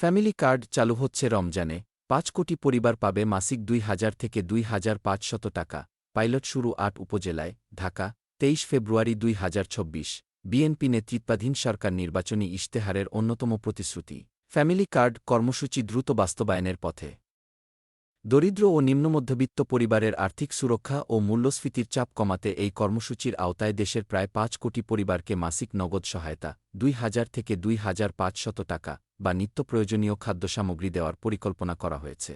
Family card চালু হচ্ছে রমজানে ৫ কোটি পরিবার পাবে মাসিক ২,০০০ থেকে ২,৫০০ টাকা। পাইলট শুরু ৮ উপজেলায়। ঢাকা ২৩ ফেব্রুয়ারি ২০২৪। বিএনপি নেতৃত্বাধীন সরকার নির্বাচনী ইশতেহারের অন্যতম প্রতিশ্রুতি ফ্যামিলি কার্ড কর্মসূচি দ্রুত বাস্তবায়নের পথে। দরিদ্র ও নিম্নমধ্যবিত্ত পরিবারের আর্থিক সুরক্ষা ও মূল্যস্ফীতির চাপ কমাতে এই কর্মসূচির আওতায় দেশের প্রায় ৫ কোটি পরিবারকে মাসিক নগদ সহায়তা ২,০০০ থেকে ২,৫০০ টাকা বা নিত্যপ্রয়োজনীয় খাদ্যসামগ্রী দেওয়ার পরিকল্পনা করা হয়েছে।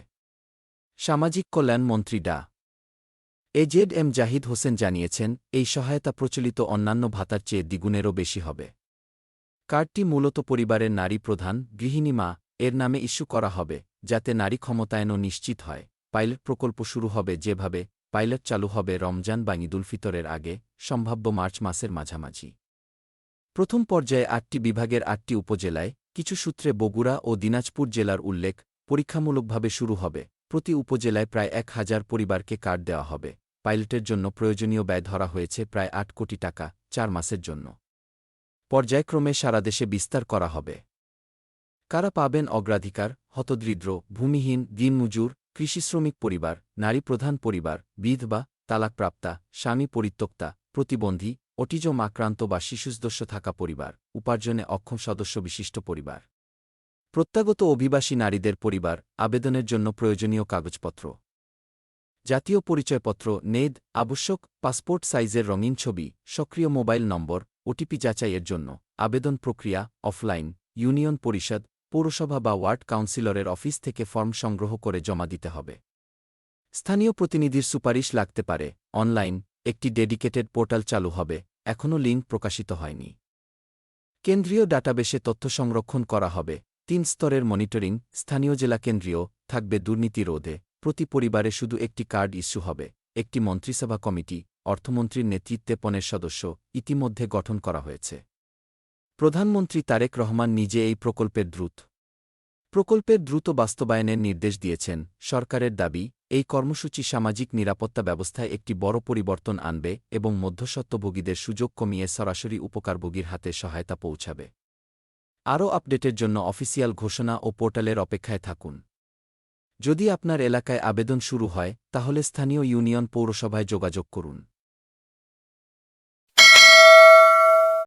সামাজিক কল্যাণ মন্ত্রী ডা. এজেড জাহিদ হোসেন জানিয়েছেন, এই সহায়তা প্রচলিত অন্যান্য ভাতার চেয়ে দ্বিগুণেরও বেশি হবে। কার্ডটি মূলত পরিবারের নারী প্রধান গৃহিণী মা এর নামে ইস্যু করা হবে, যাতে নারী ক্ষমতায়নও নিশ্চিত হয়। পাইলট প্রকল্প শুরু হবে যেভাবে পাইলট চালু হবে রমজান বা ঈদুল ফিতরের আগে, সম্ভাব্য মার্চ মাসের মাঝামাঝি। প্রথম পর্যায়ে ৮টি বিভাগের ৮টি উপজেলায়, কিছু সূত্রে বগুড়া ও দিনাজপুর জেলার উল্লেখ, পরীক্ষামূলকভাবে শুরু হবে। প্রতি উপজেলায় প্রায় ১,০০০ পরিবারকে কার্ড দেওয়া হবে। পাইলটের জন্য প্রয়োজনীয় ব্যয় ধরা হয়েছে প্রায় ৮ কোটি টাকা ৪ মাসের জন্য। পর্যায়ক্রমে সারা দেশে বিস্তার করা হবে। কারা পাবেন অগ্রাধিকার? হতদরিদ্র, ভূমিহীন, দিনমজুর, কৃষিশ্রমিক পরিবার, নারী প্রধান পরিবার, বিধবা, তালাকপ্রাপ্তা, স্বামী পরিত্যক্তা, প্রতিবন্ধী, অটিজম আক্রান্ত বা শিশুসদস্য থাকা পরিবার, উপার্জনে অক্ষম সদস্য বিশিষ্ট পরিবার, প্রত্যাগত অভিবাসী নারীদের পরিবার। আবেদনের জন্য প্রয়োজনীয় কাগজপত্র: জাতীয় পরিচয়পত্র, নেদ আবশ্যক, পাসপোর্ট সাইজের রঙিন ছবি, সক্রিয় মোবাইল নম্বর, ওটিপি যাচাইয়ের জন্য। আবেদন প্রক্রিয়া অফলাইন, ইউনিয়ন পরিষদ, পৌরসভা বা ওয়ার্ড কাউন্সিলরের অফিস থেকে ফর্ম সংগ্রহ করে জমা দিতে হবে। স্থানীয় প্রতিনিধির সুপারিশ লাগতে পারে। অনলাইন, একটি ডেডিকেটেড পোর্টাল চালু হবে, এখনও লিঙ্ক প্রকাশিত হয়নি। কেন্দ্রীয় ডাটাবেসে তথ্য সংরক্ষণ করা হবে। ৩ স্তরের মনিটরিং, স্থানীয় জেলা কেন্দ্রীয়, থাকবে দুর্নীতি রোধে। প্রতি পরিবারে শুধু একটি কার্ড ইস্যু হবে। একটি মন্ত্রিসভা কমিটি, অর্থমন্ত্রীর নেতৃত্বে ১৫ সদস্য, ইতিমধ্যে গঠন করা হয়েছে। প্রধানমন্ত্রী তারেক রহমান নিজে এই প্রকল্পের দ্রুত বাস্তবায়নের নির্দেশ দিয়েছেন। সরকারের দাবি, এই কর্মসূচি সামাজিক নিরাপত্তা ব্যবস্থায় একটি বড় পরিবর্তন আনবে এবং মধ্যস্বত্বভোগীদের সুযোগ কমিয়ে সরাসরি উপকারভোগীর হাতে সহায়তা পৌঁছাবে। আরও আপডেটের জন্য অফিসিয়াল ঘোষণা ও পোর্টালের অপেক্ষায় থাকুন। যদি আপনার এলাকায় আবেদন শুরু হয়, তাহলে স্থানীয় ইউনিয়ন পৌরসভায় যোগাযোগ করুন।